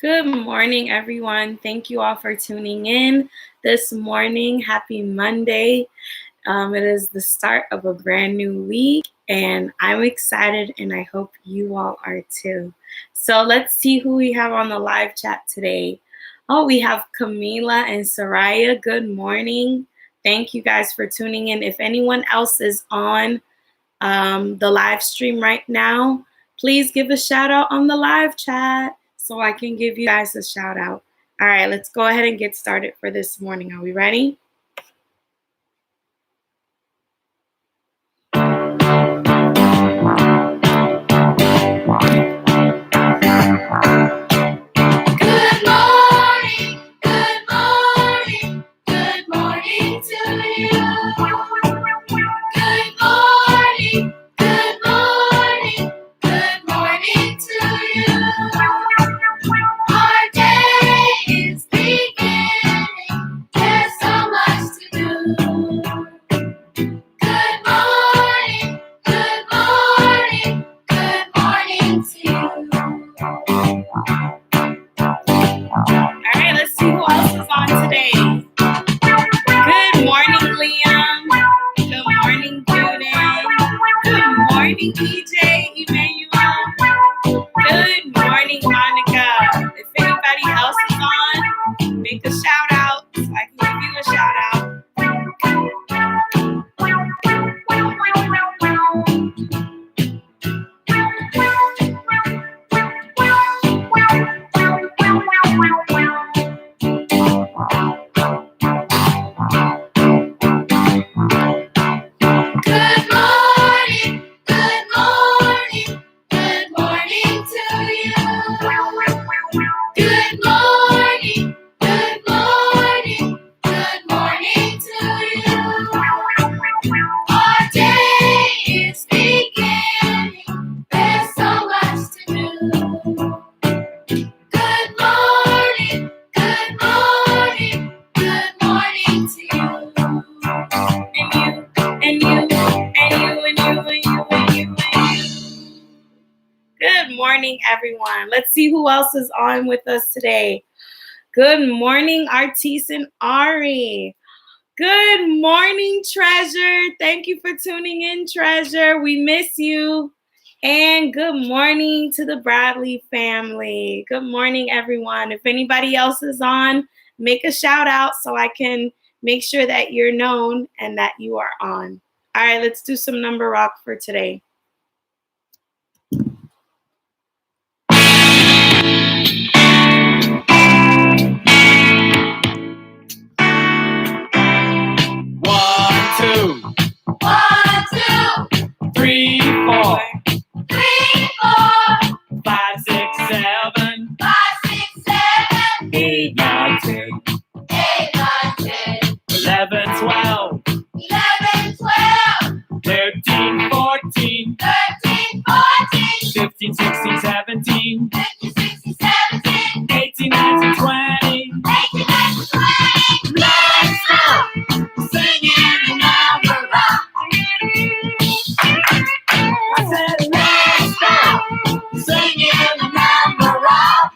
Good morning, everyone. Thank you all for tuning in this morning. Happy Monday. It is the start of a brand new week, and I'm excited, and I hope you all are too. So let's see who we have on the live chat today. Oh, we have Camila and Soraya. Good morning. Thank you guys for tuning in. If anyone else is on the live stream right now, please give a shout out on the live chat so I can give you guys a shout out. All right, let's go ahead and get started for this morning. Are we ready? Everyone. Let's see who else is on with us today. Good morning, Artis and Ari. Good morning, Treasure. Thank you for tuning in, Treasure. We miss you. And good morning to the Bradley family. Good morning, everyone. If anybody else is on, make a shout out so I can make sure that you're known and that you are on. All right, let's do some number rock for today. Three, four. 5, 6, 7. 8, 9, 10. 11, 12. 13, 14. 15, 16, 17. 18, 19, 20. Let's go! Singing the number rock. I said, let's go! Singing the number rock.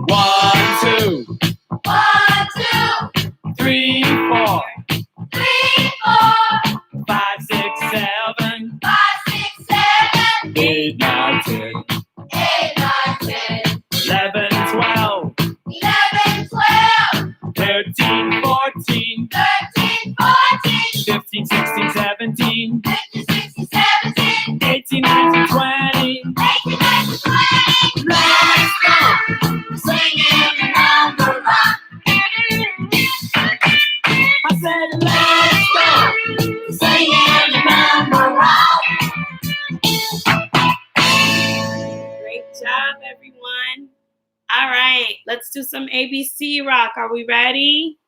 One, two. 3, 4. 5, 6, 7. 8, 9, 10. 11, 12. 13, 14. 15, 16, 17. 18, 19, 20. Let's go! Singing the number rock. I said, let's go! Singing the number rock. Great job, everyone. All right, let's do some ABC rock. Are we ready?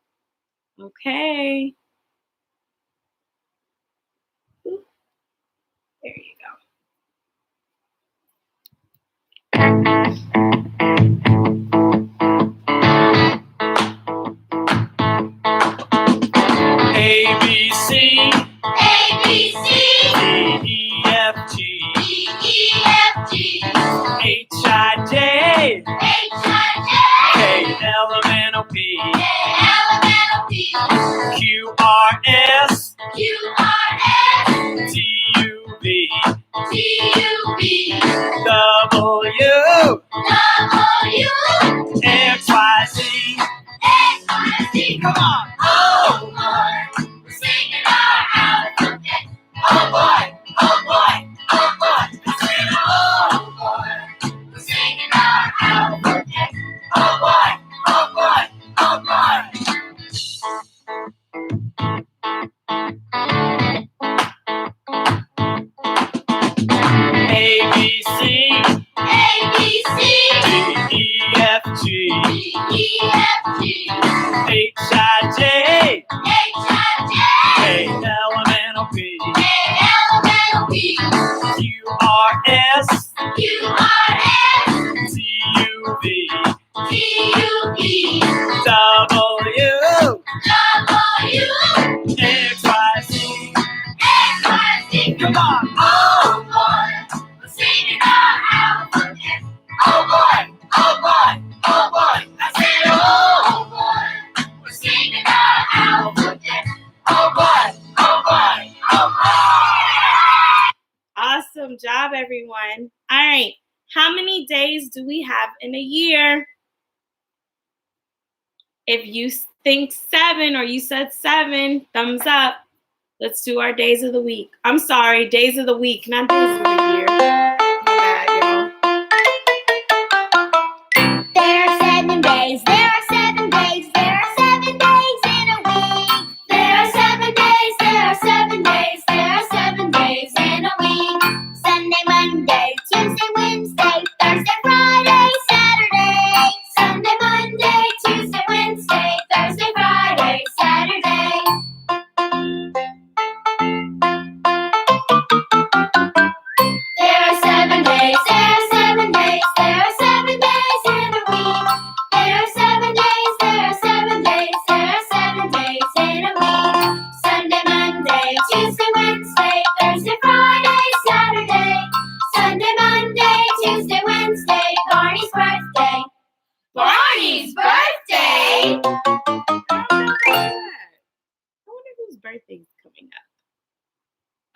Okay. There you go. A, QRS TUV WXYZ. Come on. Oh boy, we're singing our alphabet. Oh boy, oh boy, oh boy. Oh boy, we're singing our alphabet. Oh boy, oh boy, oh boy. A B C D E F G H I J K L M N O P Q R S T U V W X Y Z. Come on. Oh boy, we're singing our alphabet. Oh boy, oh boy, oh boy. I said, oh boy, we're singing our alphabet. Oh boy, oh boy, oh boy. Awesome job, everyone. All right. How many days do we have in a year? If you think 7 or you said 7, thumbs up. Let's do our days of the week. I'm sorry, days of the week, not days of the year. My bad, y'all. There are 7 days, there are 7 days, there are 7 days in a week. There are 7 days, there are 7 days, there are 7 days in a week. Sunday, Monday, Tuesday, Wednesday, Thursday, Friday, Saturday. Sunday, Monday, Tuesday, Wednesday, Thursday, Friday, Saturday. There are 7 days, there are 7 days, there are 7 days in a week. There are 7 days, there are 7 days, there are 7 days in a week. Sunday, Monday, Tuesday, Wednesday, Thursday, Friday, Saturday. Sunday, Monday, Tuesday, Wednesday, Barney's birthday. Barney's birthday? I wonder whose birthday's coming up.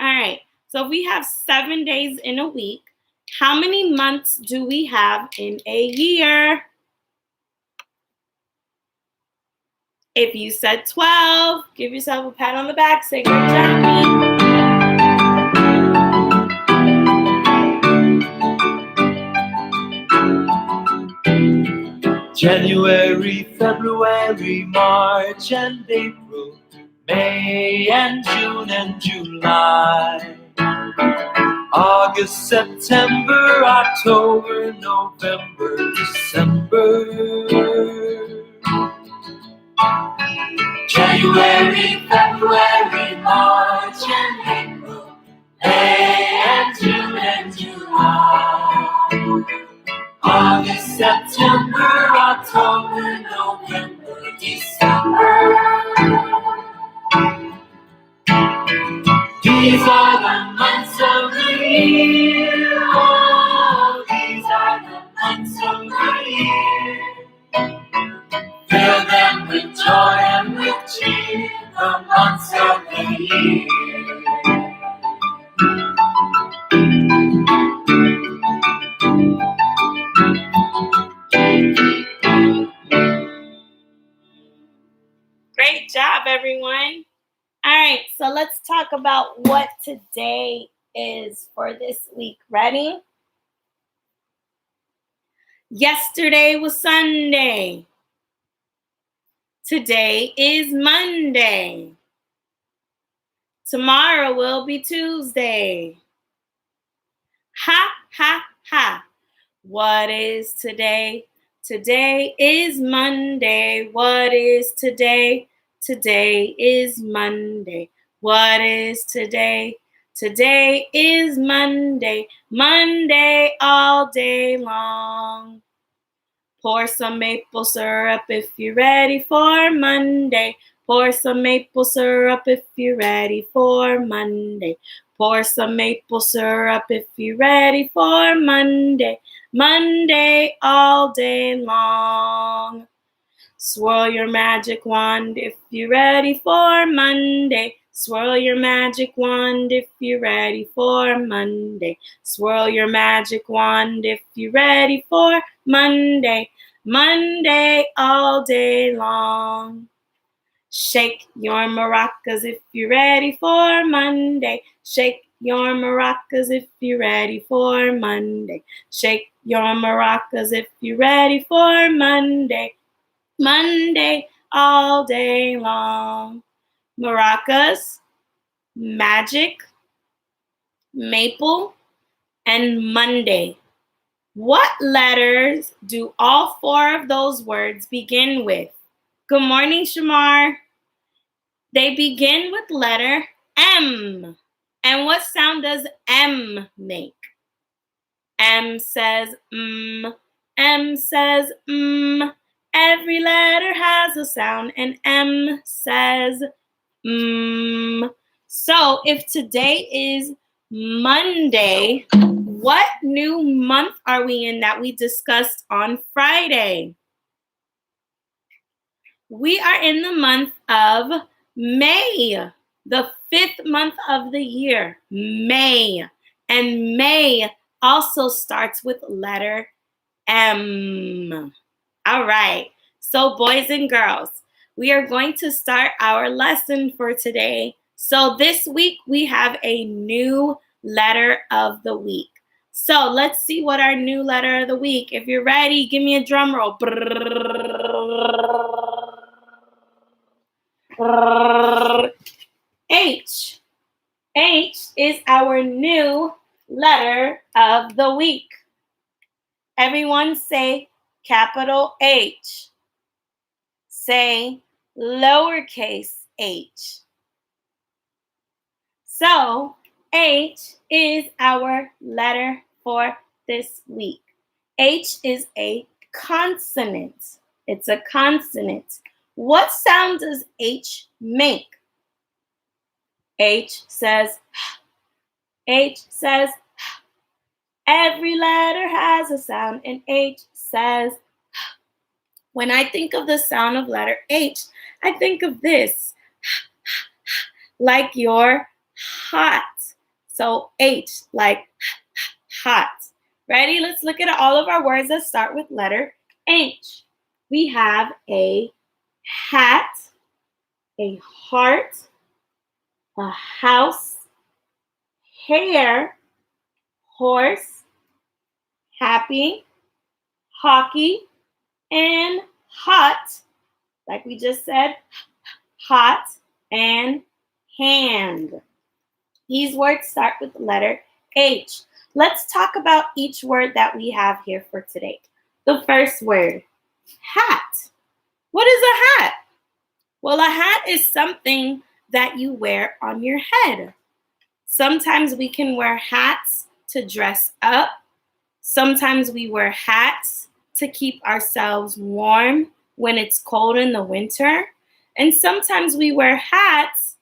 All right. So if we have 7 days in a week, how many months do we have in a year? If you said 12, give yourself a pat on the back. Say, good job, me. January, February, March and April, May and June and July, August, September, October, November, December. January, February, March and April, May and June and July, August, September, October, November, December. These are the months of the year. Oh, these are the months of the year. Fill them with joy and with cheer. The months of the year. Great job, everyone. All right, so let's talk about what today is for this week. Ready? Yesterday was Sunday. Today is Monday. Tomorrow will be Tuesday. Ha, ha, ha. What is today? Today is Monday. What is today? Today is Monday. What is today? Today is Monday. Monday all day long. Pour some maple syrup if you're ready for Monday. Pour some maple syrup if you're ready for Monday. Pour some maple syrup if you're ready for Monday. Monday all day long. Swirl your magic wand if you're ready for Monday. Swirl your magic wand if you're ready for Monday. Swirl your magic wand if you're ready for Monday. Monday all day long. Shake your maracas if you're ready for Monday. Shake your maracas if you're ready for Monday. Shake your maracas if you're ready for Monday. Monday all day long. Maracas, magic, maple, and Monday. What letters do all four of those words begin with? Good morning, Shamar. They begin with letter M. And what sound does M make? M says M says Every letter has a sound, and M says So if today is Monday, what new month are we in that we discussed on Friday? We are in the month of May, the 5th month of the year, May. And May also starts with letter M. All right. So boys and girls, we are going to start our lesson for today. So this week we have a new letter of the week. So let's see what our new letter of the week. If you're ready, give me a drum roll. H. H is our new letter of the week. Everyone say capital H. Say lowercase h. So H is our letter for this week. H is a consonant. It's a consonant. What sound does H make? H says, H says, every letter has a sound, and H says, when I think of the sound of letter H, I think of this, like you're hot. So H, like hot. Ready? Let's look at all of our words that start with letter H. We have a hat, a heart, a house, hair, horse, happy, hockey, and hot, like we just said, hot, and hand. These words start with the letter H. Let's talk about each word that we have here for today. The first word, hat. What is a hat? Well, a hat is something that you wear on your head. Sometimes we can wear hats to dress up. Sometimes we wear hats to keep ourselves warm when it's cold in the winter. And sometimes we wear hats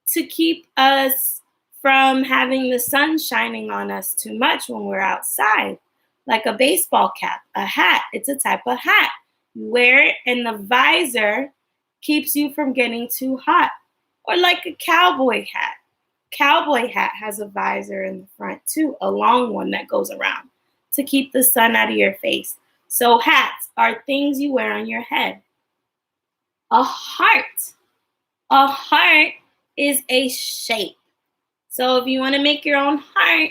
to keep us from having the sun shining on us too much when we're outside, like a baseball cap, a hat. It's a type of hat. You wear it and the visor keeps you from getting too hot. Or like a cowboy hat. Cowboy hat has a visor in the front too, a long one that goes around to keep the sun out of your face. So hats are things you wear on your head. A heart. A heart is a shape. So if you want to make your own heart,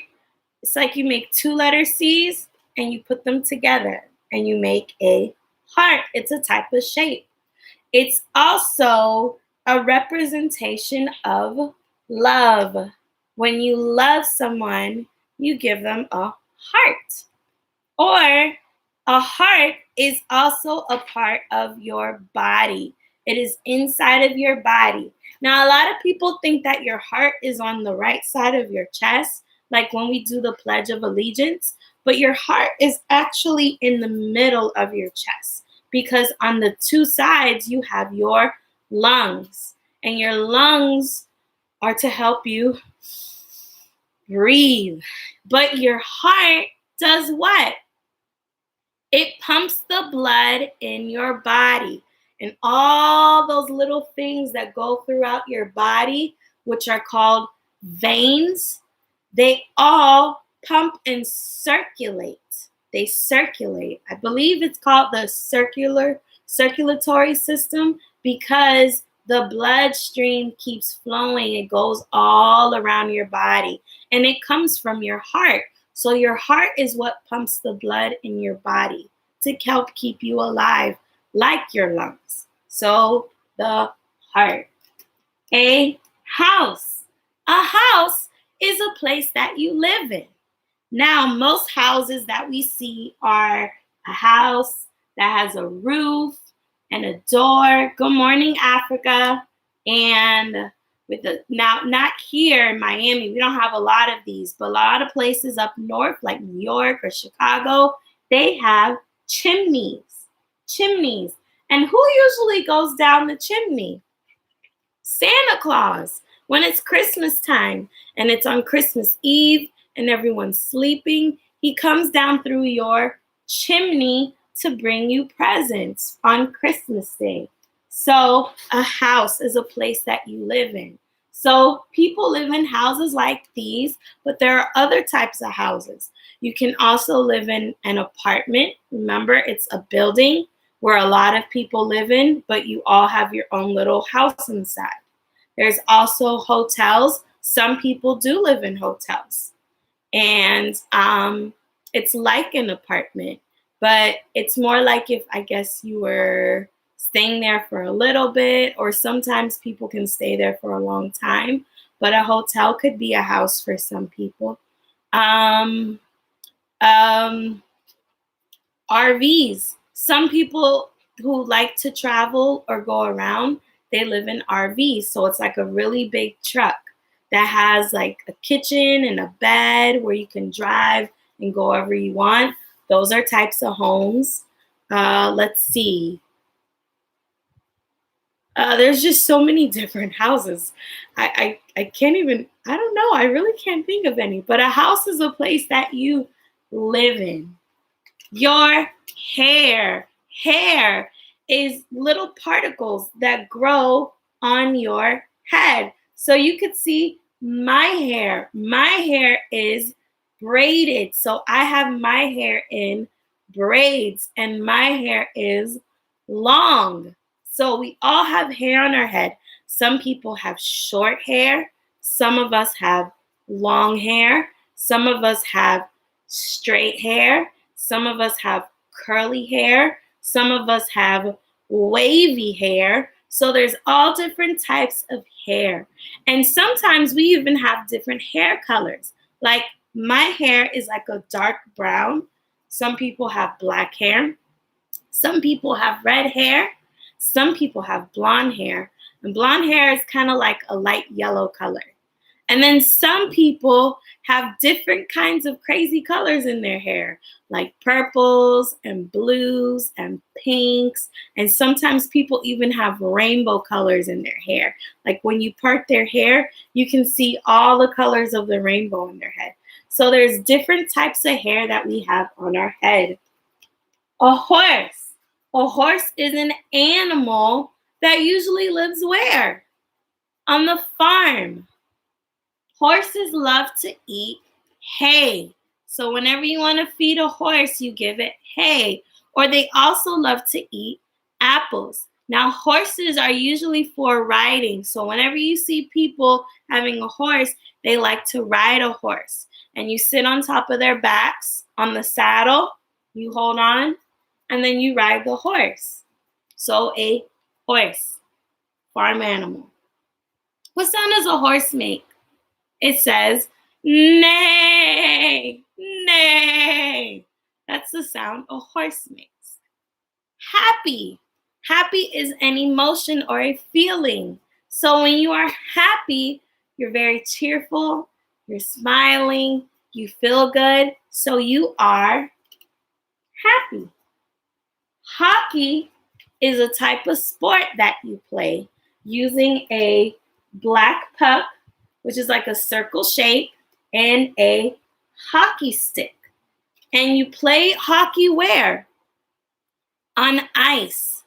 it's like you make two letter C's and you put them together and you make a heart. It's a type of shape. It's also a representation of love. When you love someone, you give them a heart. Or a heart is also a part of your body. It is inside of your body. Now, a lot of people think that your heart is on the right side of your chest, like when we do the Pledge of Allegiance, but your heart is actually in the middle of your chest because on the two sides, you have your lungs, and your lungs are to help you breathe. But your heart does what? It pumps the blood in your body. And all those little things that go throughout your body, which are called veins, they all pump and circulate. They circulate. I believe it's called the circulatory system because the bloodstream keeps flowing. It goes all around your body and it comes from your heart. So your heart is what pumps the blood in your body to help keep you alive, like your lungs. So the heart. A house. A house is a place that you live in. Now, most houses that we see are a house that has a roof and a door. Good morning, Africa. And now, not here in Miami, we don't have a lot of these, but a lot of places up north, like New York or Chicago, they have chimneys. Chimneys. And who usually goes down the chimney? Santa Claus. When it's Christmas time and it's on Christmas Eve and everyone's sleeping, he comes down through your chimney to bring you presents on Christmas Day. So a house is a place that you live in. So people live in houses like these, but there are other types of houses. You can also live in an apartment. Remember, it's a building where a lot of people live in, but you all have your own little house inside. There's also hotels. Some people do live in hotels. And it's like an apartment, but it's more like if, I guess, you were staying there for a little bit, or sometimes people can stay there for a long time. But a hotel could be a house for some people. RVs. Some people who like to travel or go around, they live in RVs. So it's like a really big truck that has like a kitchen and a bed where you can drive and go wherever you want. Those are types of homes. Let's see. There's just so many different houses. I can't even, I don't know. I really can't think of any. But a house is a place that you live in. Your hair. Hair is little particles that grow on your head. So you could see my hair. My hair is braided. So I have my hair in braids and my hair is long. So we all have hair on our head. Some people have short hair. Some of us have long hair. Some of us have straight hair. Some of us have curly hair. Some of us have wavy hair. So there's all different types of hair. And sometimes we even have different hair colors. Like my hair is like a dark brown. Some people have black hair. Some people have red hair. Some people have blonde hair. And blonde hair is kind of like a light yellow color. And then some people have different kinds of crazy colors in their hair, like purples and blues and pinks. And sometimes people even have rainbow colors in their hair. Like when you part their hair, you can see all the colors of the rainbow in their head. So there's different types of hair that we have on our head. A horse. A horse is an animal that usually lives where? On the farm. Horses love to eat hay. So whenever you want to feed a horse, you give it hay. Or they also love to eat apples. Now, horses are usually for riding. So whenever you see people having a horse, they like to ride a horse. And you sit on top of their backs on the saddle, you hold on, and then you ride the horse. So a horse, farm animal. What sound does a horse make? It says, neigh, neigh. That's the sound a horse makes. Happy. Happy is an emotion or a feeling. So when you are happy, you're very cheerful, you're smiling, you feel good, so you are happy. Hockey is a type of sport that you play using a black puck, which is like a circle shape, and a hockey stick. And you play hockey where? On ice.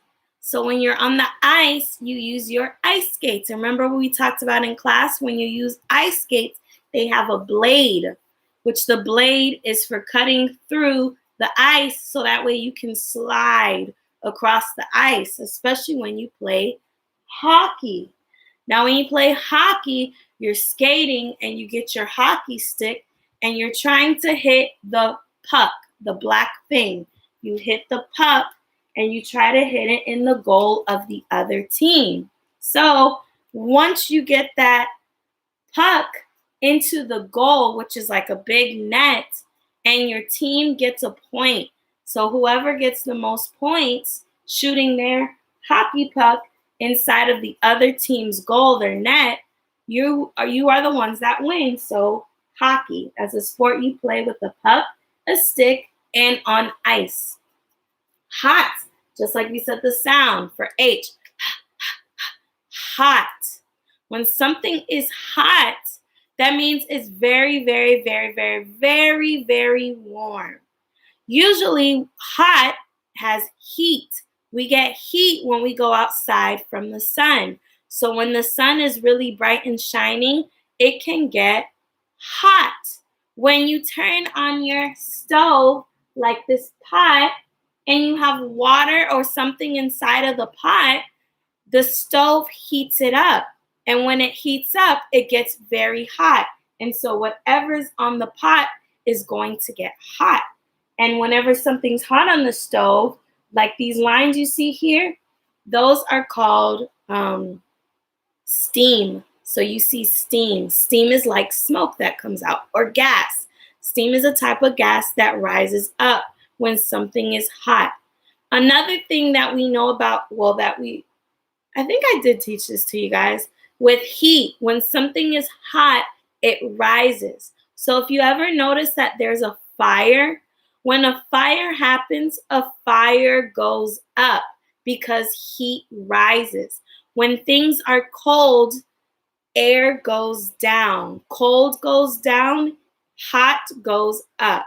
So when you're on the ice, you use your ice skates. Remember what we talked about in class? When you use ice skates, they have a blade, which the blade is for cutting through the ice so that way you can slide across the ice, especially when you play hockey. Now, when you play hockey, you're skating and you get your hockey stick and you're trying to hit the puck, the black thing. You hit the puck and you try to hit it in the goal of the other team. So once you get that puck into the goal, which is like a big net, and your team gets a point. So whoever gets the most points shooting their hockey puck inside of the other team's goal, their net, you are the ones that win. So hockey, as a sport, you play with a puck, a stick, and on ice. Hot, just like we said the sound for H. Hot. When something is hot, that means it's very, very, very, very, very, very warm. Usually, hot has heat. We get heat when we go outside from the sun. So when the sun is really bright and shining, it can get hot. When you turn on your stove, like this pot, and you have water or something inside of the pot, the stove heats it up. And when it heats up, it gets very hot. And so whatever's on the pot is going to get hot. And whenever something's hot on the stove, like these lines you see here, those are called steam. So you see steam. Steam is like smoke that comes out, or gas. Steam is a type of gas that rises up when something is hot. Another thing that we know about, I think I did teach this to you guys. With heat, when something is hot, it rises. So if you ever notice that there's a fire, when a fire happens, a fire goes up because heat rises. When things are cold, air goes down. Cold goes down, hot goes up.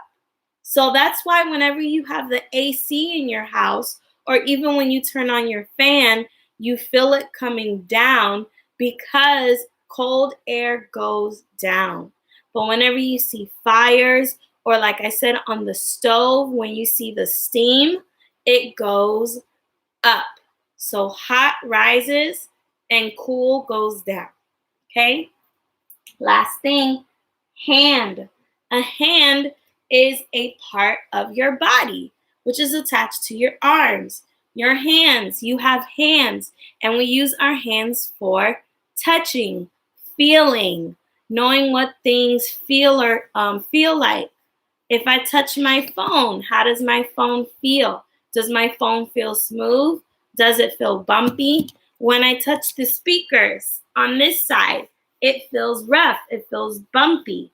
So that's why whenever you have the AC in your house, or even when you turn on your fan, you feel it coming down because cold air goes down. But whenever you see fires, or like I said, on the stove, when you see the steam, it goes up. So hot rises and cool goes down. Okay? Last thing, hand. A hand is a part of your body, which is attached to your arms. Your hands, you have hands, and we use our hands for touching, feeling, knowing what things feel or feel like. If I touch my phone, how does my phone feel? Does my phone feel smooth? Does it feel bumpy? When I touch the speakers on this side, it feels rough, it feels bumpy.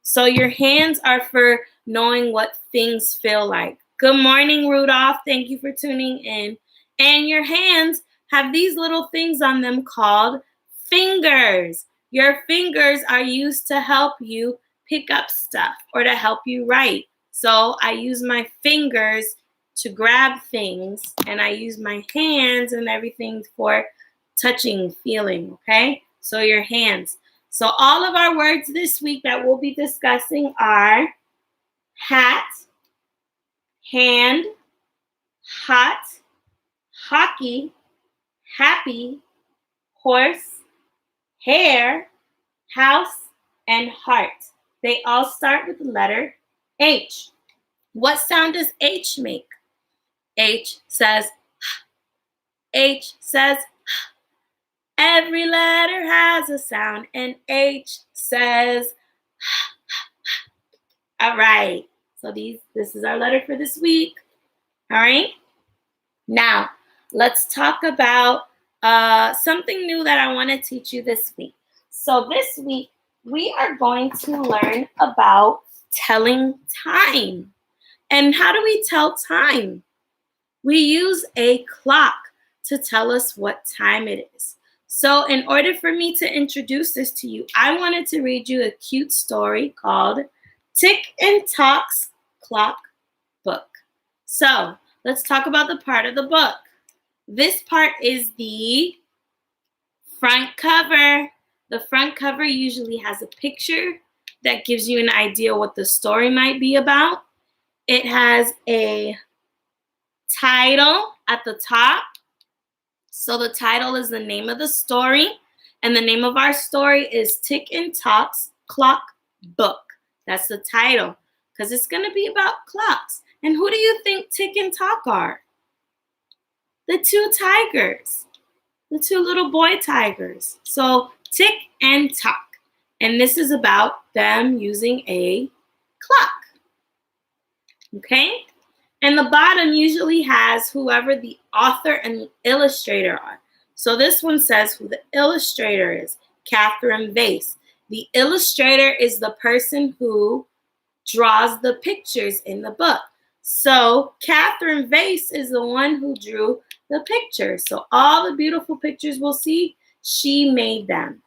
So your hands are for knowing what things feel like. Good morning, Rudolph. Thank you for tuning in. And your hands have these little things on them called fingers. Your fingers are used to help you pick up stuff or to help you write. So I use my fingers to grab things, and I use my hands and everything for touching, feeling, okay? So your hands. So all of our words this week that we'll be discussing are hat, hand, hot, hockey, happy, horse, hair, house, and heart. They all start with the letter H. What sound does H make? H says, H says, every letter has a sound, and H says, all right. So this is our letter for this week. All right. Now, let's talk about something new that I want to teach you this week. So this week, we are going to learn about telling time. And how do we tell time? We use a clock to tell us what time it is. So in order for me to introduce this to you, I wanted to read you a cute story called Tick and Tock's Clock Book. So let's talk about the part of the book. This part is the front cover. The front cover usually has a picture that gives you an idea what the story might be about. It has a title at the top. So the title is the name of the story, and the name of our story is Tick and Tock's Clock Book. That's the title, because it's going to be about clocks. And who do you think Tick and Tock are? The two tigers, the two little boy tigers. So Tick and Tock. And this is about them using a clock. Okay? And the bottom usually has whoever the author and the illustrator are. So this one says who the illustrator is, Catherine Vase. The illustrator is the person who draws the pictures in the book. So Catherine Vase is the one who drew the pictures. So all the beautiful pictures we'll see, she made them.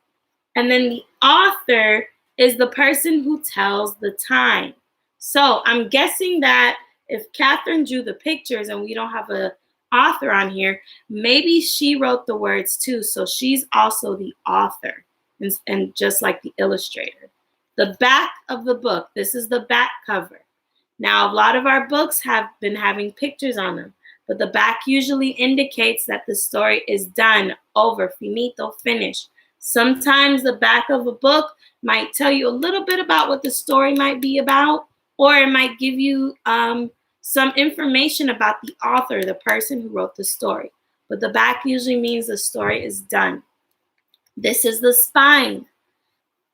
And then the author is the person who tells the time. So I'm guessing that if Catherine drew the pictures and we don't have an author on here, maybe she wrote the words too. So she's also the author, and just like the illustrator. The back of the book, this is the back cover. Now, a lot of our books have been having pictures on them, but the back usually indicates that the story is done, over, finito, finished. Sometimes the back of a book might tell you a little bit about what the story might be about, or it might give you some information about the author, the person who wrote the story. But the back usually means the story is done. This is the spine.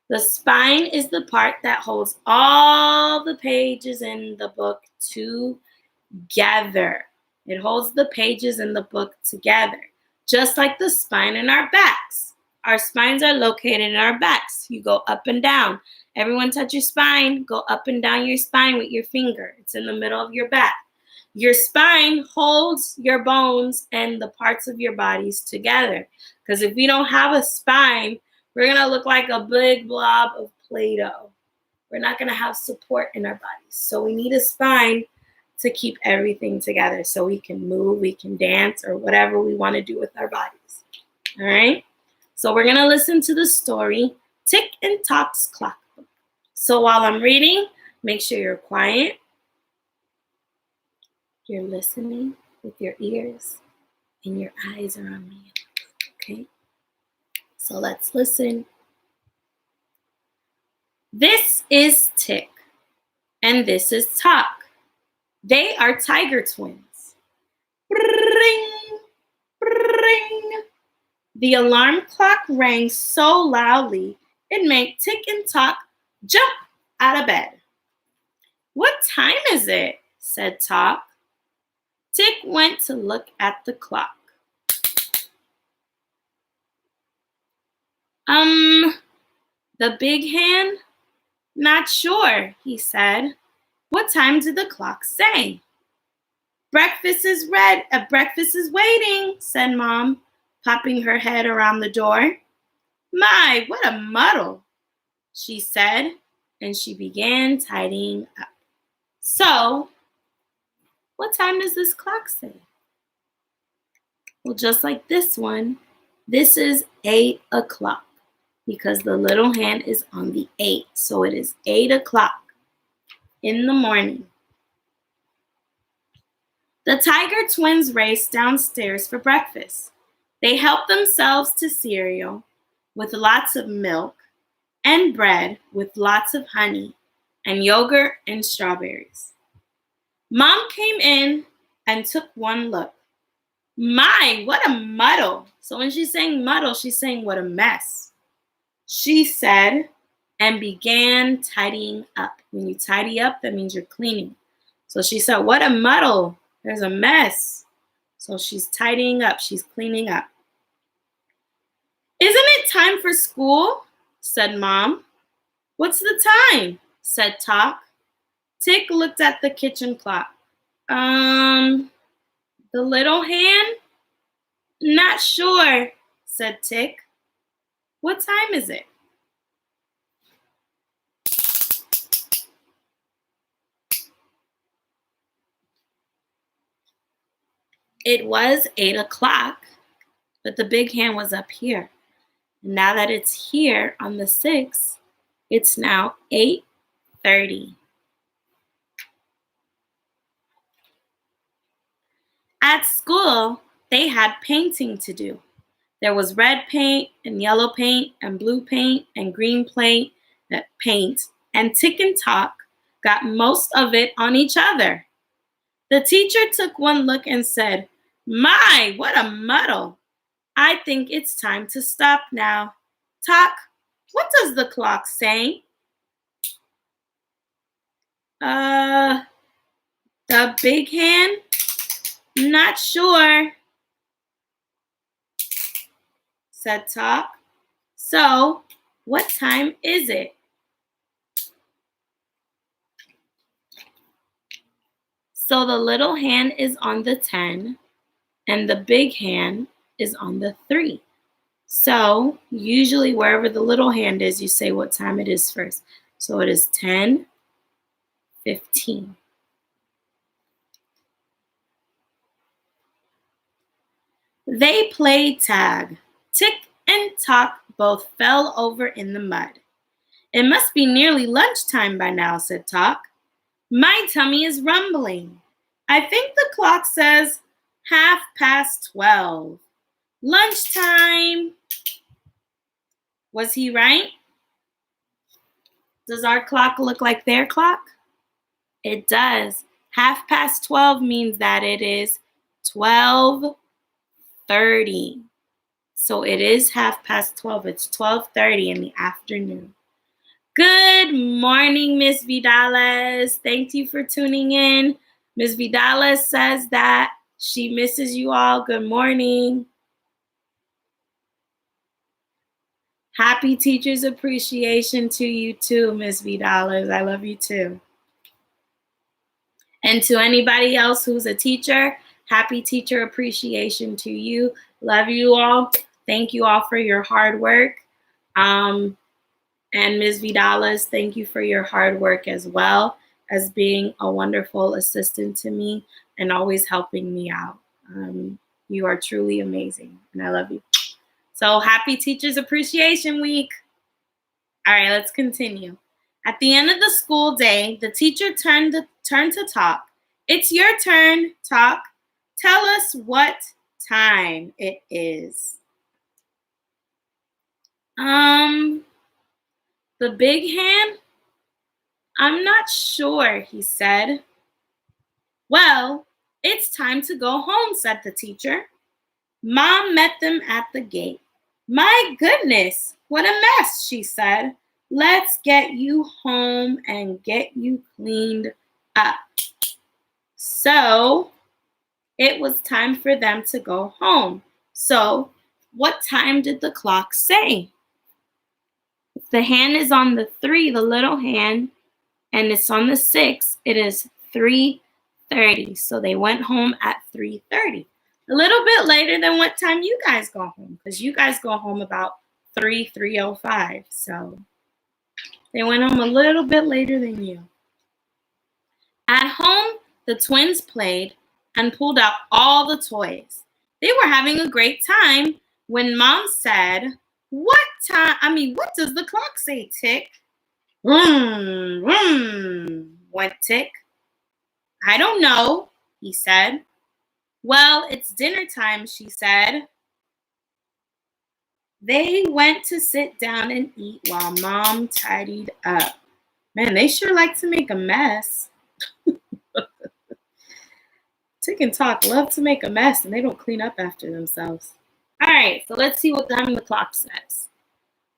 The spine is the part that holds all the pages in the book together. It holds the pages in the book together, just like the spine in our backs. Our spines are located in our backs. You go up and down. Everyone touch your spine. Go up and down your spine with your finger. It's in the middle of your back. Your spine holds your bones and the parts of your bodies together. Because if we don't have a spine, we're going to look like a big blob of Play-Doh. We're not going to have support in our bodies. So we need a spine to keep everything together so we can move, we can dance, or whatever we want to do with our bodies. All right? So we're going to listen to the story, Tick and Tock's Clock Book. So while I'm reading, make sure you're quiet. You're listening with your ears, and your eyes are on me. Okay? So let's listen. This is Tick, and this is Tock. They are tiger twins. Ring, ring. The alarm clock rang so loudly it made Tick and Tock jump out of bed. "What time is it?" said Tock. Tick went to look at the clock. The big hand? "Not sure," he said. "What time did the clock say?" Breakfast is waiting," said Mom, popping her head around the door. "My, what a muddle," she said, and she began tidying up. So, what time does this clock say? Well, just like this one, this is 8 o'clock because the little hand is on the 8. So it is 8 o'clock in the morning. The tiger twins raced downstairs for breakfast. They helped themselves to cereal with lots of milk and bread with lots of honey and yogurt and strawberries. Mom came in and took one look. "My, what a muddle." So when she's saying muddle, she's saying what a mess. She said and began tidying up. When you tidy up, that means you're cleaning. So she said, "What a muddle. There's a mess." So she's tidying up. She's cleaning up. "Isn't it time for school?" said Mom. "What's the time?" said Tock. Tick looked at the kitchen clock. The little hand? "Not sure," said Tick. "What time is it?" It was 8 o'clock, but the big hand was up here. And now that it's here on the 6th, it's now 8:30. At school, they had painting to do. There was red paint and yellow paint and blue paint and green paint, and Tick and Talk got most of it on each other. The teacher took one look and said, "My, what a muddle. I think it's time to stop now. Talk, what does the clock say?" The big hand? Not sure, said Talk. So, what time is it? So the little hand is on the 10 and the big hand is on the 3. So usually wherever the little hand is, you say what time it is first. So it is 10:15. They played tag. Tick and Talk both fell over in the mud. "It must be nearly lunchtime by now," said Talk. "My tummy is rumbling. I think the clock says 12:30. Lunchtime." Was he right? Does our clock look like their clock? It does. 12:30 means that it is 12:30. So it is 12:30. It's 12:30 in the afternoon. Good morning, Miss Vidales. Thank you for tuning in. Miss Vidales says that she misses you all. Good morning. Happy Teachers Appreciation to you too, Miss Vidales. I love you too. And to anybody else who's a teacher, happy Teacher Appreciation to you. Love you all. Thank you all for your hard work. And Ms. Vidales, thank you for your hard work as well as being a wonderful assistant to me and always helping me out. You are truly amazing, and I love you. So happy Teachers Appreciation Week. All right, let's continue. At the end of the school day, the teacher turned to Talk. "It's your turn, Talk. Tell us what time it is." The big hand? "I'm not sure," he said. "Well, it's time to go home," said the teacher. Mom met them at the gate. "My goodness, what a mess," she said. "Let's get you home and get you cleaned up." So it was time for them to go home. So what time did the clock say? If the hand is on the 3, the little hand, and it's on the 6, it is 3:30. So they went home at 3:30. A little bit later than what time you guys go home, because you guys go home about 3:05. So they went home a little bit later than you. At home, the twins played and pulled out all the toys. They were having a great time when Mom said, what does the clock say, Tick?" "Vroom, vroom," went Tick. "I don't know," he said. "Well, it's dinner time," she said. They went to sit down and eat while Mom tidied up. Man, they sure like to make a mess. Tick and Talk love to make a mess, and they don't clean up after themselves. All right, so let's see what time the clock says.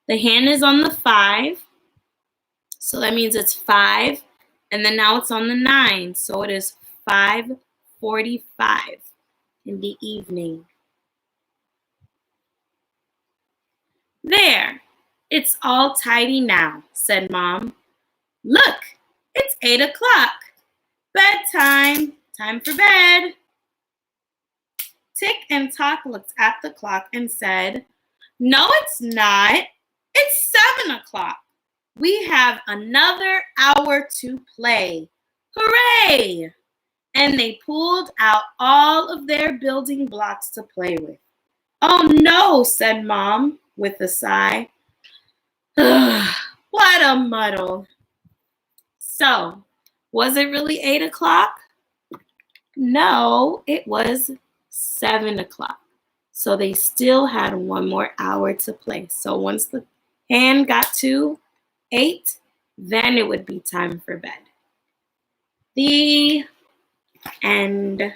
The hand is on the 5, so that means it's 5, and then now it's on the 9, so it is 5:45 in the evening. "There, it's all tidy now," said Mom. "Look, it's 8 o'clock. Bedtime. Time for bed." Tick and Talk looked at the clock and said, "No, it's not. It's 7 o'clock. We have another hour to play. Hooray!" and they pulled out all of their building blocks to play with. "Oh no," said Mom with a sigh. "Ugh, what a muddle." So, was it really 8 o'clock? No, it was 7 o'clock. So they still had one more hour to play. So once the hand got to 8, then it would be time for bed. The end.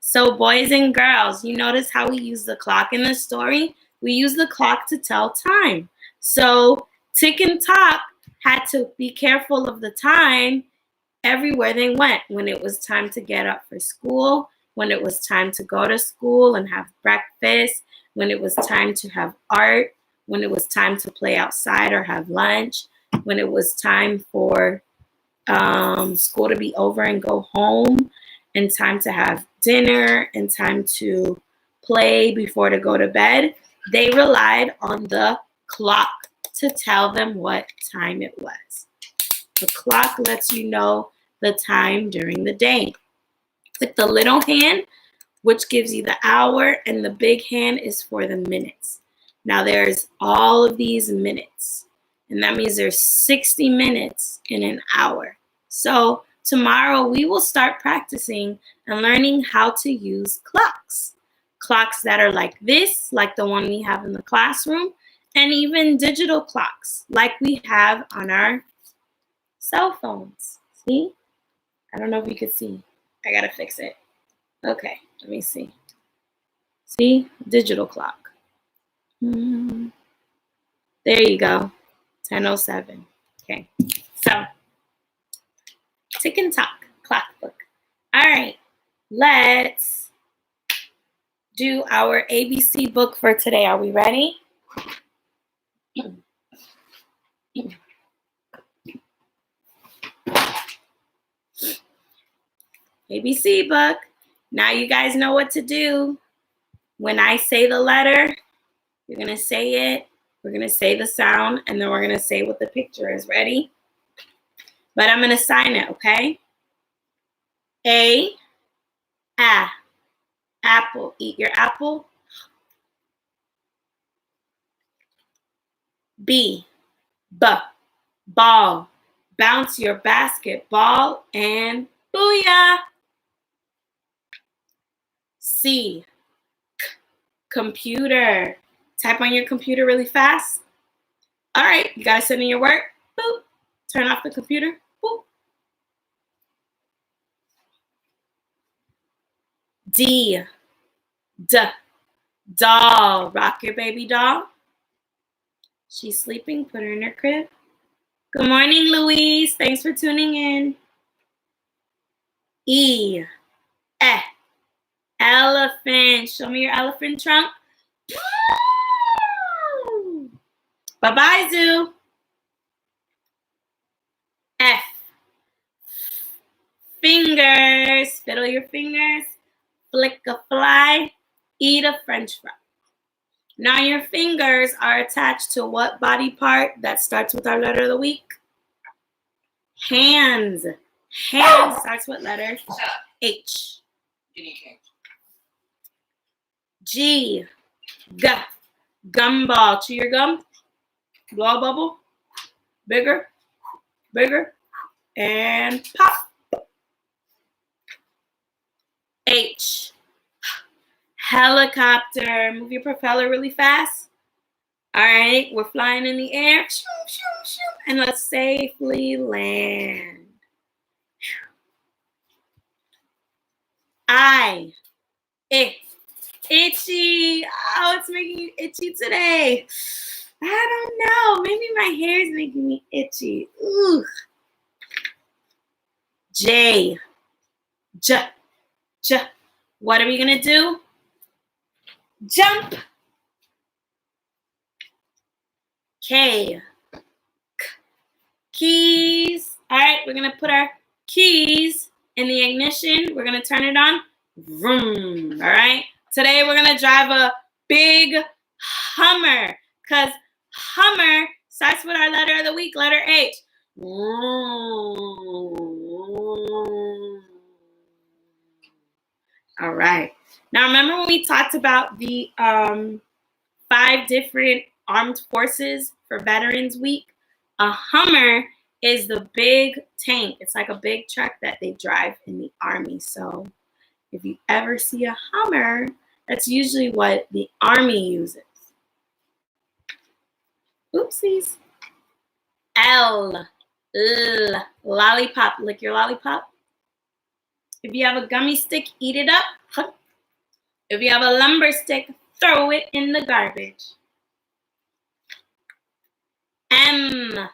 So boys and girls, you notice how we use the clock in the story? We use the clock to tell time. So Tick and Tock had to be careful of the time everywhere they went. When it was time to get up for school, when it was time to go to school and have breakfast, when it was time to have art, when it was time to play outside or have lunch, when it was time for school to be over and go home, and time to have dinner, and time to play before to go to bed, they relied on the clock to tell them what time it was. The clock lets you know the time during the day. With the little hand, which gives you the hour, and the big hand is for the minutes. Now there's all of these minutes, and that means there's 60 minutes in an hour. So tomorrow we will start practicing and learning how to use clocks. Clocks that are like this, like the one we have in the classroom, and even digital clocks like we have on our cell phones. See? I don't know if you could see. I gotta fix it. Okay, let me see. See? Digital clock. There you go. 10:07. Okay. So, Tick and Tock clock book. All right. Let's do our ABC book for today. Are we ready? ABC book. Now you guys know what to do. When I say the letter, you're going to say it. We're going to say the sound, and then we're going to say what the picture is. Ready? But I'm going to sign it, okay? A, apple. Eat your apple. B, ball. Bounce your basketball and booyah. C, computer. Type on your computer really fast. All right, you guys send in your work. Boop. Turn off the computer. Boop. D, doll. Rock your baby doll. She's sleeping. Put her in her crib. Good morning, Louise. Thanks for tuning in. E, elephant. Show me your elephant trunk. Bye-bye, Zoo. F, fingers. Fiddle your fingers. Flick a fly. Eat a french fry. Now your fingers are attached to what body part that starts with our letter of the week? Hands. Hands starts with letter H. G, gumball. Chew your gum. Blow a bubble. Bigger, and pop. H, helicopter. Move your propeller really fast. All right, we're flying in the air. And let's safely land. I, itchy. Oh, it's making you itchy today. I don't know. Maybe my hair is making me itchy. Ooh. J. What are we going to do? Jump. K. Keys. All right, we're going to put our keys in the ignition. We're going to turn it on. Vroom. All right. Today we're going to drive a big Hummer because Hummer starts with our letter of the week, letter H. All right. Now, remember when we talked about the 5 different armed forces for Veterans Week? A Hummer is the big tank. It's like a big truck that they drive in the Army. So if you ever see a Hummer, that's usually what the Army uses. Oopsies. L. Lollipop. Lick your lollipop. If you have a gummy stick, eat it up. If you have a lumber stick, throw it in the garbage. M.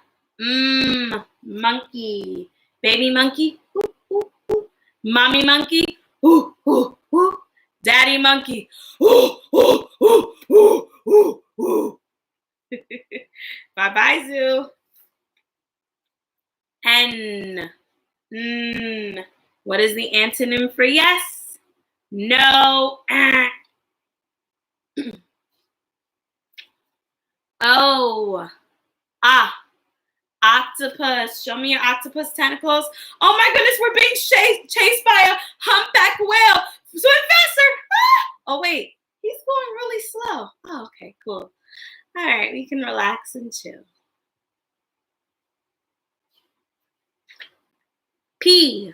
Monkey. Baby monkey. Ooh, ooh, ooh. Mommy monkey. Ooh, ooh, ooh. Daddy monkey. Ooh, ooh, ooh, ooh, ooh, ooh. Bye-bye, zoo. N. What is the antonym for yes? No. O. Octopus. Show me your octopus tentacles. Oh my goodness, we're being chased by a humpback whale. Swim faster. Oh wait, he's going really slow. Oh, okay, cool. All right, we can relax and chill. P.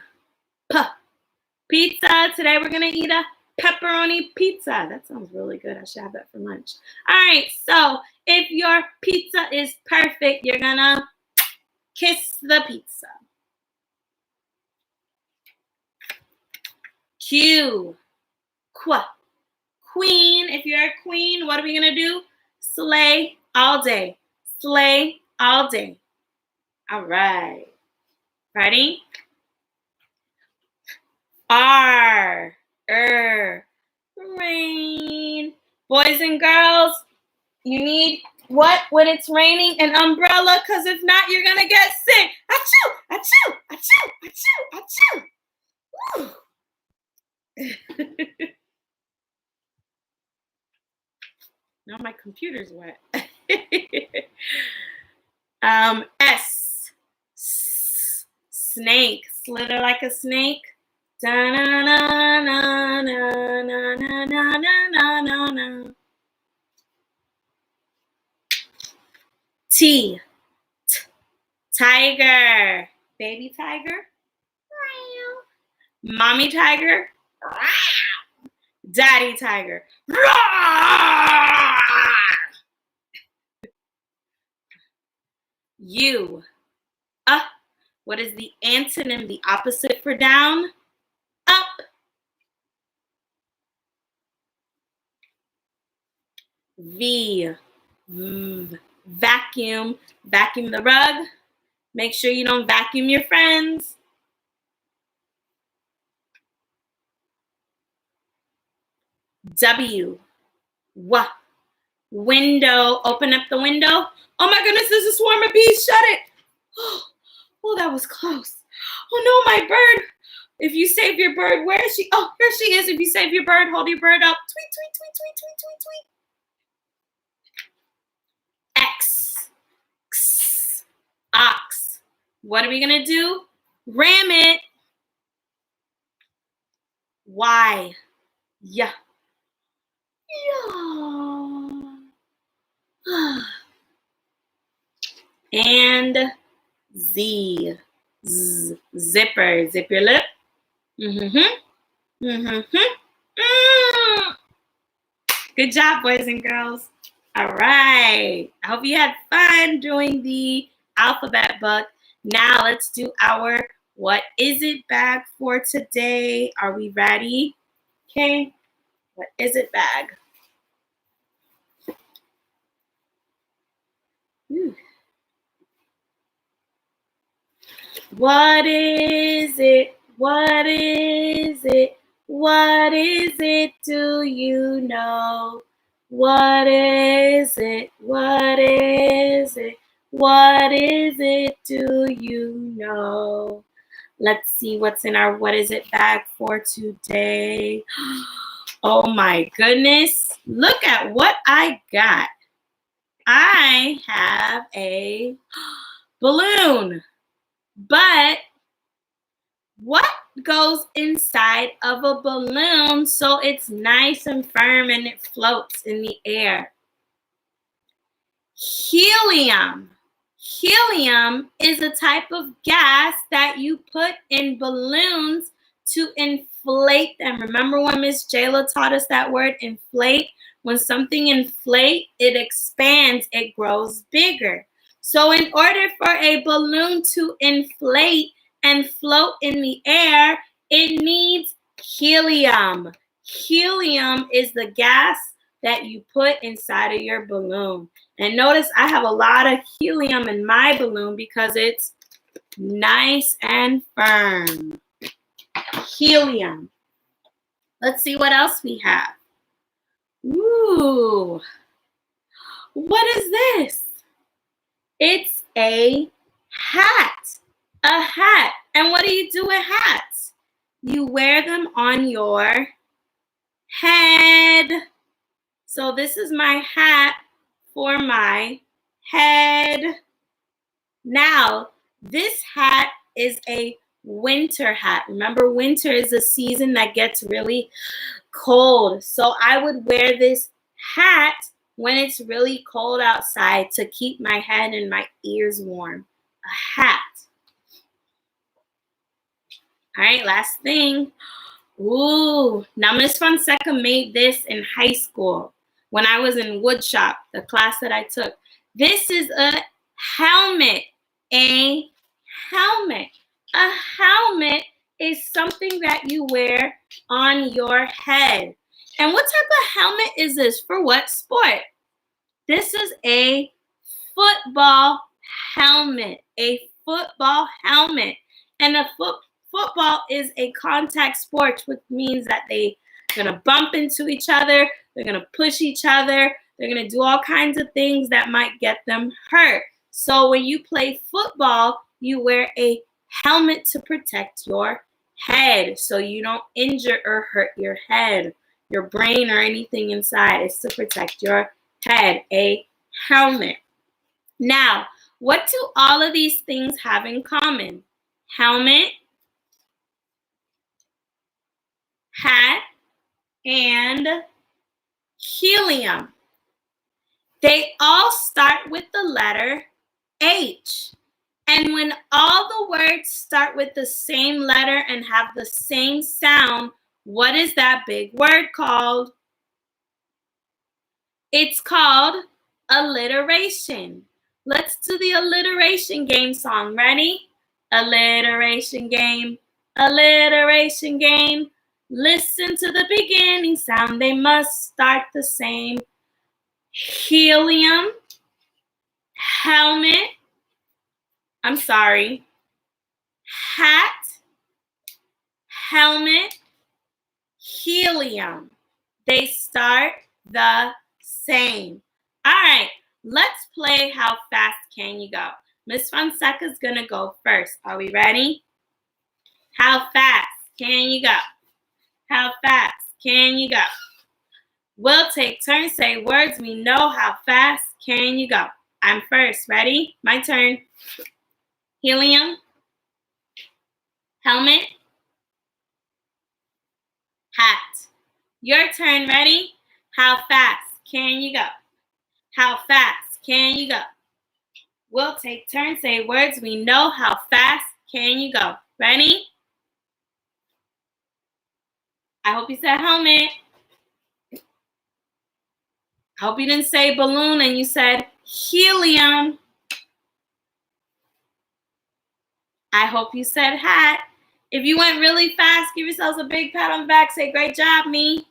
Pizza. Today we're gonna eat a pepperoni pizza. That sounds really good. I should have that for lunch. All right, so if your pizza is perfect, you're gonna kiss the pizza. Q. Queen. If you're a queen, what are we gonna do? Slay all day. Slay all day. All right. Ready? R. Rain. Boys and girls, you need what when it's raining? An umbrella, because if not, you're gonna get sick. Achoo! Achoo! Achoo! Achoo! Achoo! Now my computer's wet. S. Snake. Slither like a snake. T. Tiger. Baby tiger. Mommy tiger. Daddy tiger. U. What is the antonym, the opposite for down? Up. V. Vacuum. Vacuum the rug. Make sure you don't vacuum your friends. W. Window. Open up the window. Oh my goodness, there's a swarm of bees. Shut it. Oh, that was close. Oh no, my bird. If you save your bird, where is she? Oh, here she is. If you save your bird, hold your bird up. Tweet, tweet, tweet, tweet, tweet, tweet, tweet. X. X. Ox. What are we going to do? Ram it. Y. Yeah. And Z. Zipper. Zip your lip. Good job, boys and girls. All right. I hope you had fun doing the alphabet book. Now let's do our what is it bag for today. Are we ready? Okay. What is it bag? Ooh. What is it? What is it? What is it? Do you know? What is it? What is it? What is it? Do you know? Let's see what's in our what is it bag for today. Oh my goodness. Look at what I got. I have a balloon. But what goes inside of a balloon so it's nice and firm and it floats in the air? Helium. Helium is a type of gas that you put in balloons to inflate them. Remember when Miss Jayla taught us that word, inflate? When something inflates, it expands, it grows bigger. So in order for a balloon to inflate and float in the air, it needs helium. Helium is the gas that you put inside of your balloon. And notice I have a lot of helium in my balloon because it's nice and firm. Helium. Let's see what else we have. Ooh, what is this? It's a hat. A hat. And what do you do with hats? You wear them on your head. So this is my hat for my head. Now, this hat is a winter hat. Remember, winter is a season that gets really cold. So I would wear this hat when it's really cold outside to keep my head and my ears warm. A hat. All right, last thing. Ooh, now Miss Fonseca made this in high school when I was in wood shop, the class that I took. This is a helmet. A helmet. A helmet is something that you wear on your head. And what type of helmet is this? For what sport? This is a football helmet. A football helmet. And a football is a contact sport, which means that they're going to bump into each other. They're going to push each other. They're going to do all kinds of things that might get them hurt. So when you play football, you wear a helmet to protect your head so you don't injure or hurt your head, your brain, or anything inside. It's to protect your head, a helmet. Now, what do all of these things have in common? Helmet, hat, and helium. They all start with the letter H. And when all the words start with the same letter and have the same sound, what is that big word called? It's called alliteration. Let's do the alliteration game song. Ready? Alliteration game, alliteration game. Listen to the beginning sound. They must start the same. Helium, helmet, hat, helmet, helium. They start the same. All right, let's play How Fast Can You Go? Miss Fonseca's gonna go first. Are we ready? How fast can you go? How fast can you go? We'll take turns, say words we know. How fast can you go? I'm first. Ready? My turn. Helium, helmet, hat. Your turn. Ready? How fast can you go? How fast can you go? We'll take turns, say words we know. How fast can you go? Ready? I hope you said helmet. I hope you didn't say balloon and you said helium. I hope you said hat. If you went really fast, give yourselves a big pat on the back. Say, great job, me.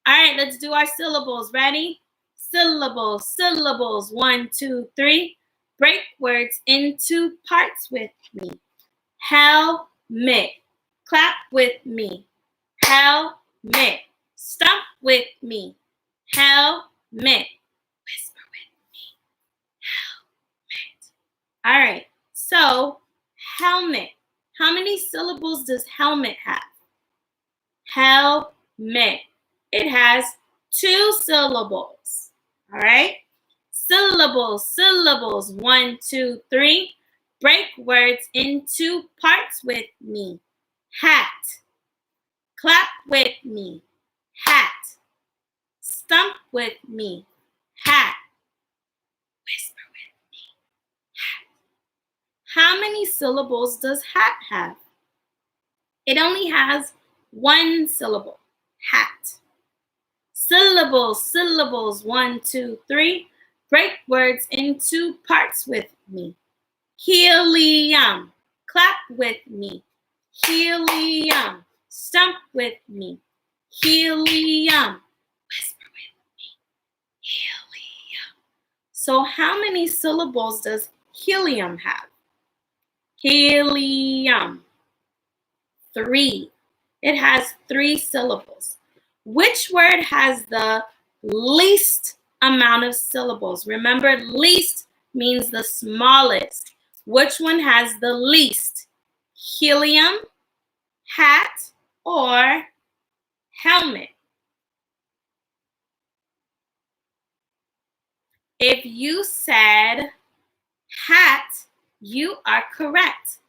All right, let's do our syllables. Ready? Syllables, syllables. 1, 2, 3. Break words into parts with me. Helmet. Clap with me. Helmet. Stomp with me. Helmet. Whisper with me. Helmet. All right, so helmet. How many syllables does helmet have? Helmet. It has 2 syllables. All right? Syllables, syllables. 1, 2, 3. Break words into parts with me. hat. Clap with me, hat. Stump with me, hat. Whisper with me, hat. How many syllables does hat have? It only has one syllable, hat. Syllables, syllables, 1, 2, 3. Break words into parts with me. Helium, clap with me. Helium, stump with me. Helium, whisper with me. Helium. So how many syllables does helium have? Helium, 3. It has 3 syllables. Which word has the least amount of syllables? Remember, least means the smallest. Which one has the least? Helium, hat, or helmet? If you said hat, you are correct.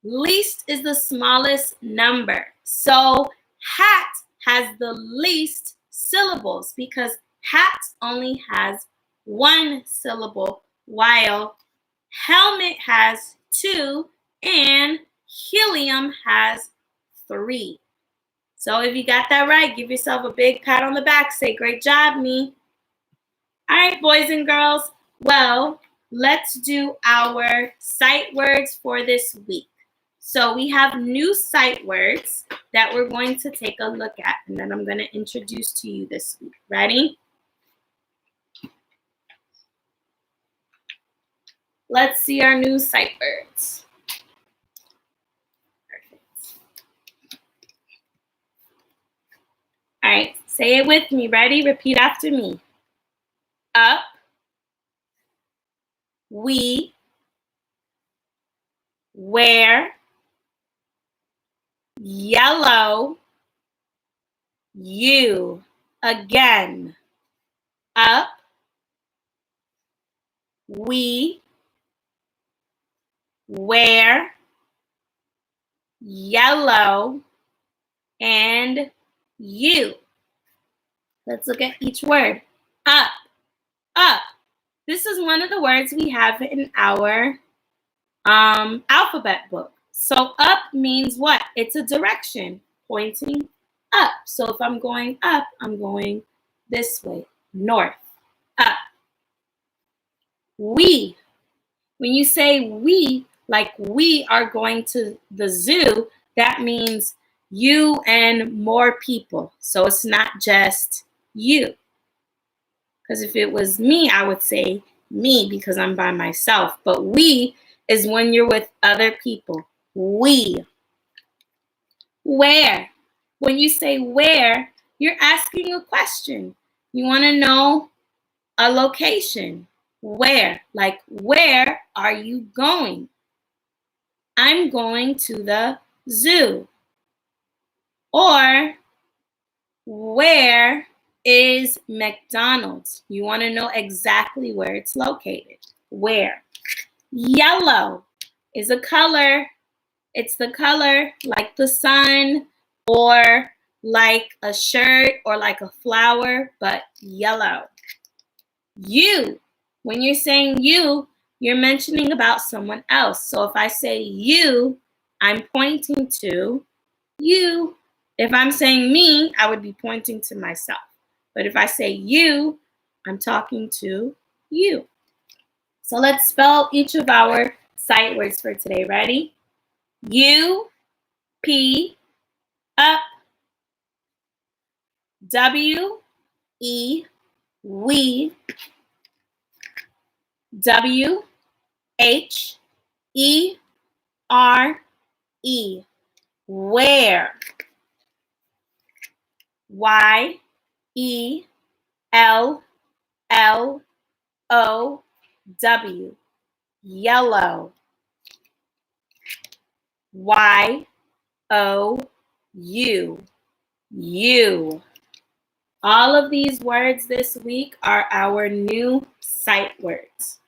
Least is the smallest number. So hat has the least syllables because hat only has 1 syllable, while helmet has 2 and helium has 3. So if you got that right, give yourself a big pat on the back. Say, great job, me. All right, boys and girls. Well, let's do our sight words for this week. So we have new sight words that we're going to take a look at, and then I'm going to introduce to you this week. Ready? Let's see our new sight words. Perfect. All right, say it with me. Ready? Repeat after me. Up, we, where, yellow, you. Again. Up, we, where, yellow, and you. Let's look at each word. Up, up. This is one of the words we have in our alphabet book. So up means what? It's a direction pointing up. So if I'm going up, I'm going this way, north, up. We. When you say we, like we are going to the zoo, that means you and more people. So it's not just you. Because if it was me, I would say me because I'm by myself. But we is when you're with other people. We. Where? When you say where, you're asking a question. You want to know a location. Where? Like, where are you going? I'm going to the zoo. Or, where is McDonald's? You want to know exactly where it's located. Where? Yellow is a color. It's the color like the sun or like a shirt or like a flower, but yellow. You. When you're saying you, you're mentioning about someone else. So if I say you, I'm pointing to you. If I'm saying me, I would be pointing to myself. But if I say you, I'm talking to you. So let's spell each of our sight words for today. Ready? U, P, up, W, E, we, W, H, E, R, E, where, Y, E, L, L, O, W, yellow, Y, O, U, you. All of these words this week are our new sight words.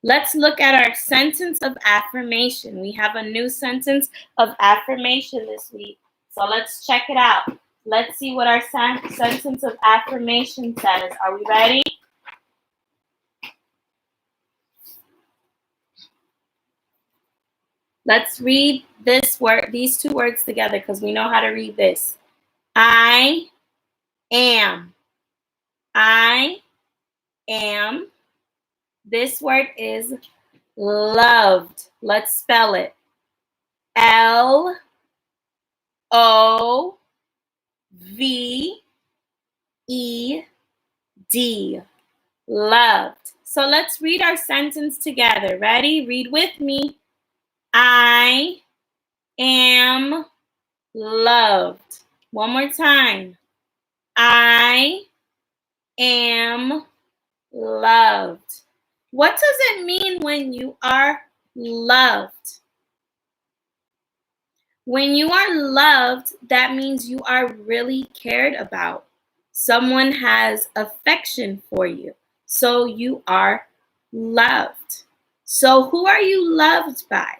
Let's look at our sentence of affirmation. We have a new sentence of affirmation this week. So let's check it out. Let's see what our sentence of affirmation says. Are we ready? Let's read these two words together because we know how to read this. I am. I am. This word is loved. Let's spell it. L-O-V-E-D. Loved. So let's read our sentence together. Ready? Read with me. I am loved. One more time. I am loved. What does it mean when you are loved? When you are loved, that means you are really cared about. Someone has affection for you, so you are loved. So who are you loved by?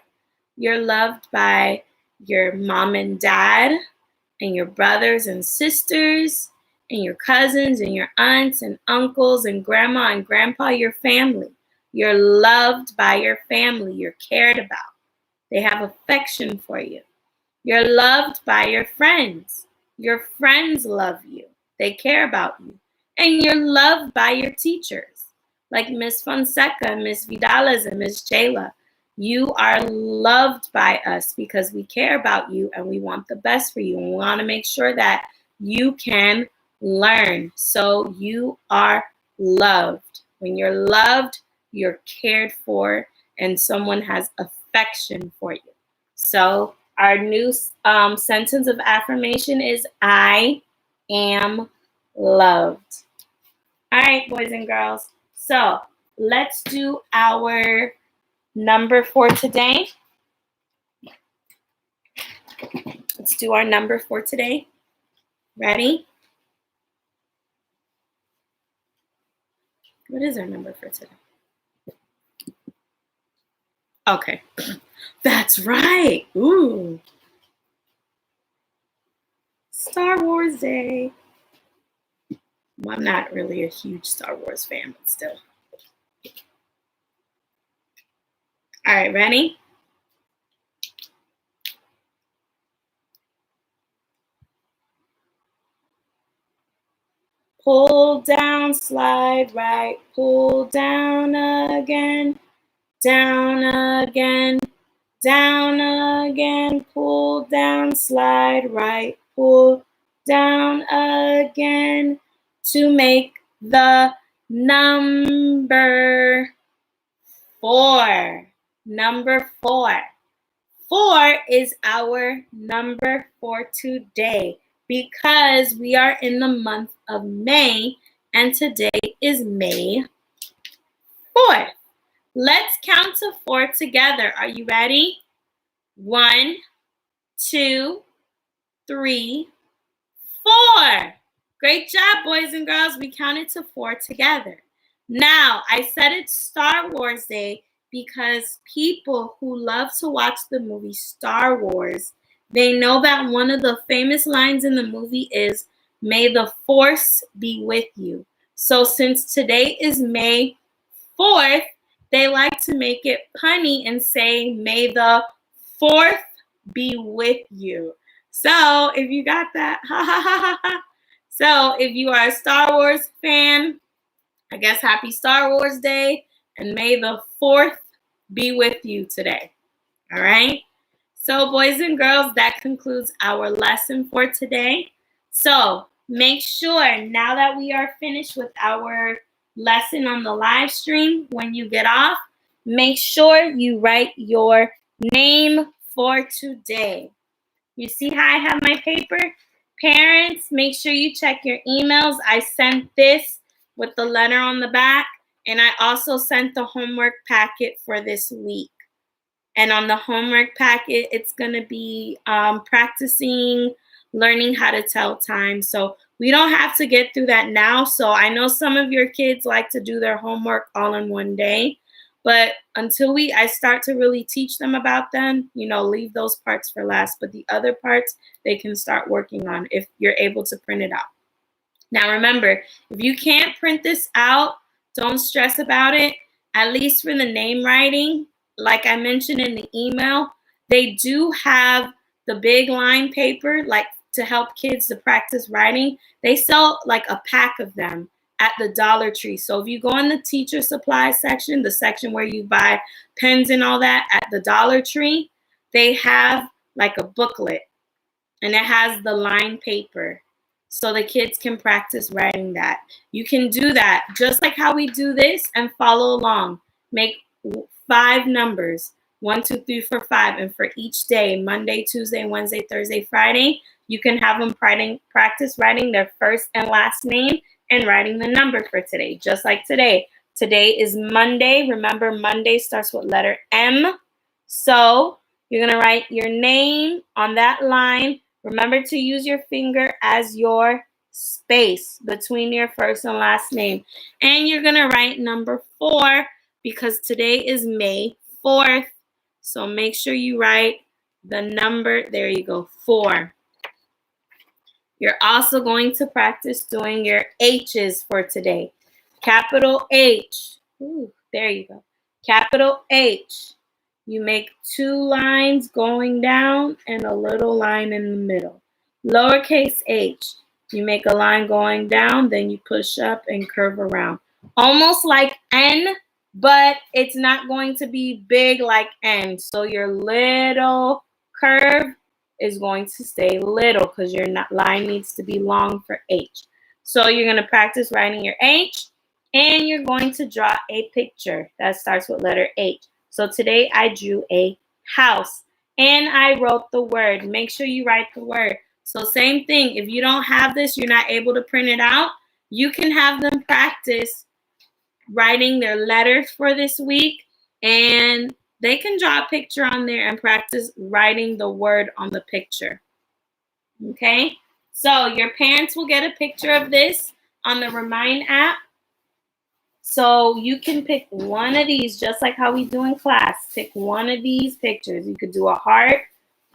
You're loved by your mom and dad, and your brothers and sisters, and your cousins, and your aunts and uncles, and grandma and grandpa, your family. You're loved by your family. You're cared about. They have affection for you. You're loved by your friends. Your friends love you. They care about you. And you're loved by your teachers, like Miss Fonseca, Miss Vidales, and Miss Jayla. You are loved by us because we care about you and we want the best for you. And we want to make sure that you can learn. So you are loved. When you're loved, you're cared for, and someone has affection for you. So our new sentence of affirmation is I am loved. All right, boys and girls. So let's do our number for today. Let's do our number for today. Ready? What is our number for today? Okay. That's right. Ooh. Star Wars Day. Well, I'm not really a huge Star Wars fan, but still. All right, ready? Pull down, slide right, pull down again, down again, down again, pull down, slide right, pull down again to make the number 4. Number 4. 4 is our number for today because we are in the month of May and today is May 4th. Let's count to 4 together. Are you ready? 1, 2, 3, 4. Great job, boys and girls. We counted to 4 together. Now, I said it's Star Wars Day because people who love to watch the movie Star Wars, they know that one of the famous lines in the movie is, "May the Force be with you." So since today is May 4th, they like to make it punny and say, "May the 4th be with you." So if you got that, ha ha ha ha ha. So if you are a Star Wars fan, I guess happy Star Wars Day, and may the 4th be with you today. All right? So boys and girls, that concludes our lesson for today. So make sure now that we are finished with our lesson on the live stream, when you get off, make sure you write your name for today. You see how I have my paper? Parents, make sure you check your emails. I sent this with the letter on the back, and I also sent the homework packet for this week. And on the homework packet, it's going to be practicing learning how to tell time. So we don't have to get through that now. So I know some of your kids like to do their homework all in one day. But until I start to really teach them about them, leave those parts for last. But the other parts, they can start working on if you're able to print it out. Now remember, if you can't print this out, don't stress about it. At least for the name writing, like I mentioned in the email, they do have the big line paper, like to help kids to practice writing. They sell like a pack of them at the Dollar Tree. So if you go in the teacher supply section, the section where you buy pens and all that at the Dollar Tree, they have like a booklet and it has the line paper so the kids can practice writing that. You can do that just like how we do this and follow along. Make 5 numbers, 1, 2, 3, 4, 5, and for each day, Monday, Tuesday, Wednesday, Thursday, Friday, you can have them practice writing their first and last name and writing the number for today, just like today. Today is Monday. Remember, Monday starts with letter M. So you're going to write your name on that line. Remember to use your finger as your space between your first and last name. And you're going to write number 4 because today is May 4th. So make sure you write the number. There you go, 4. You're also going to practice doing your H's for today. Capital H. Ooh, there you go. Capital H. You make 2 lines going down and a little line in the middle. Lowercase h. You make a line going down, then you push up and curve around. Almost like N, but it's not going to be big like N. So your little curve is going to stay little because your line needs to be long for H. So you're going to practice writing your H, and you're going to draw a picture that starts with letter H. So today I drew a house, and I wrote the word. Make sure you write the word. So same thing, if you don't have this, you're not able to print it out, you can have them practice writing their letters for this week, and they can draw a picture on there and practice writing the word on the picture. Okay, so your parents will get a picture of this on the Remind app. So you can pick one of these, just like how we do in class. Pick one of these pictures. You could do a heart,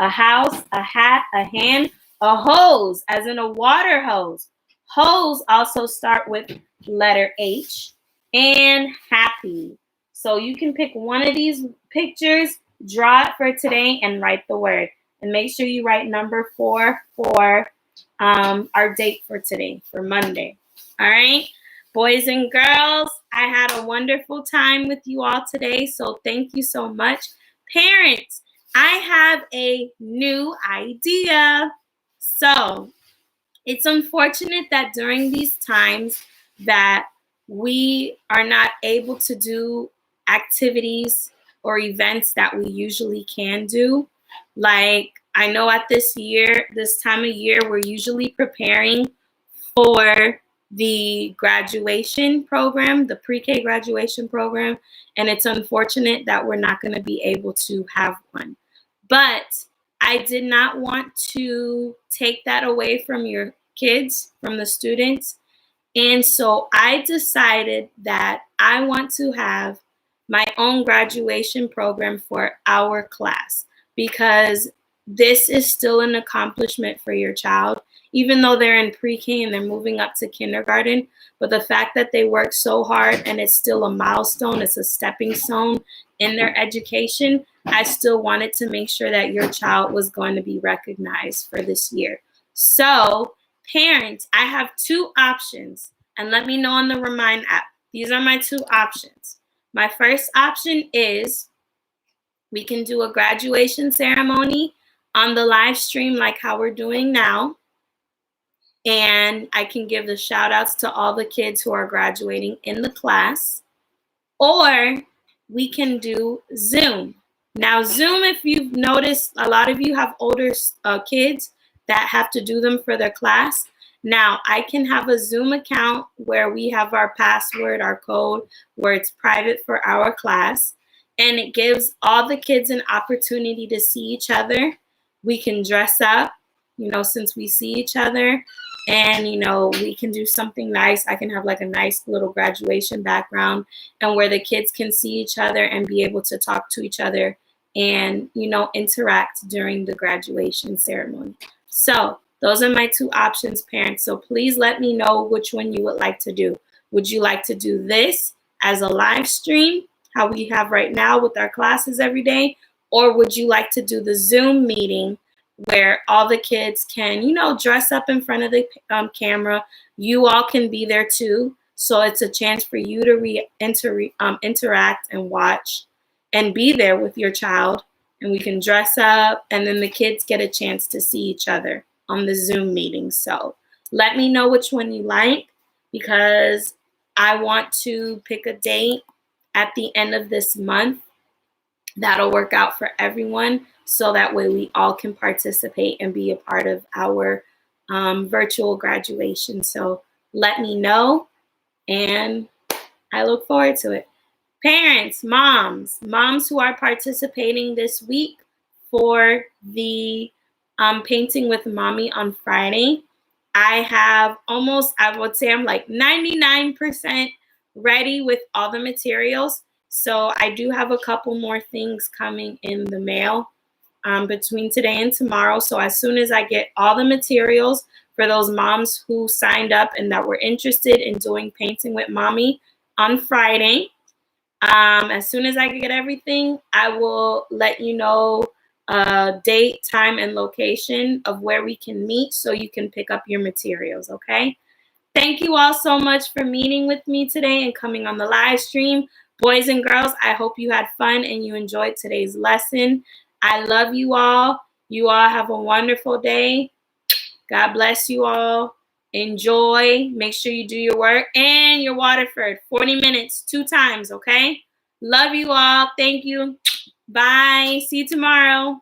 a house, a hat, a hand, a hose, as in a water hose. Hose also start with letter H, and happy. So you can pick one of these pictures, draw it for today, and write the word. And make sure you write number 4 for our date for today, for Monday. All right? Boys and girls, I had a wonderful time with you all today, so thank you so much. Parents, I have a new idea. So it's unfortunate that during these times that we are not able to do activities or events that we usually can do. Like, I know at this time of year, we're usually preparing for the graduation program, the pre-K graduation program, and it's unfortunate that we're not going to be able to have one. But I did not want to take that away from your kids, from the students, and so I decided that I want to have my own graduation program for our class, because this is still an accomplishment for your child, even though they're in pre-K and they're moving up to kindergarten. But the fact that they work so hard and it's still a milestone, it's a stepping stone in their education, I still wanted to make sure that your child was going to be recognized for this year. So, parents, I have 2 options, and let me know on the Remind app. These are my 2 options. My first option is we can do a graduation ceremony on the live stream like how we're doing now. And I can give the shout outs to all the kids who are graduating in the class. Or we can do Zoom. Now, Zoom, if you've noticed, a lot of you have older kids that have to do them for their class. Now, I can have a Zoom account where we have our password, our code, where it's private for our class. And it gives all the kids an opportunity to see each other. We can dress up, since we see each other. and we can do something nice. I can have like a nice little graduation background, and where the kids can see each other and be able to talk to each other and interact during the graduation ceremony. So those are my two options, parents. So please let me know which one you would like to do. Would you like to do this as a live stream, how we have right now with our classes every day? Or would you like to do the Zoom meeting where all the kids can, dress up in front of the camera? You all can be there too. So it's a chance for you to interact and watch and be there with your child. And we can dress up, and then the kids get a chance to see each other on the Zoom meeting. So let me know which one you like, because I want to pick a date at the end of this month that'll work out for everyone, so that way we all can participate and be a part of our virtual graduation. So let me know, and I look forward to it. Parents, moms who are participating this week for the Painting with Mommy on Friday, I have I would say I'm like 99% ready with all the materials. So I do have a couple more things coming in the mail between today and tomorrow. So as soon as I get all the materials for those moms who signed up and that were interested in doing Painting with Mommy on Friday, as soon as I get everything, I will let you know date, time, and location of where we can meet so you can pick up your materials, okay? Thank you all so much for meeting with me today and coming on the live stream. Boys and girls, I hope you had fun and you enjoyed today's lesson. I love you all. You all have a wonderful day. God bless you all. Enjoy. Make sure you do your work and your Waterford. 40 minutes, 2 times, okay? Love you all. Thank you. Bye. See you tomorrow.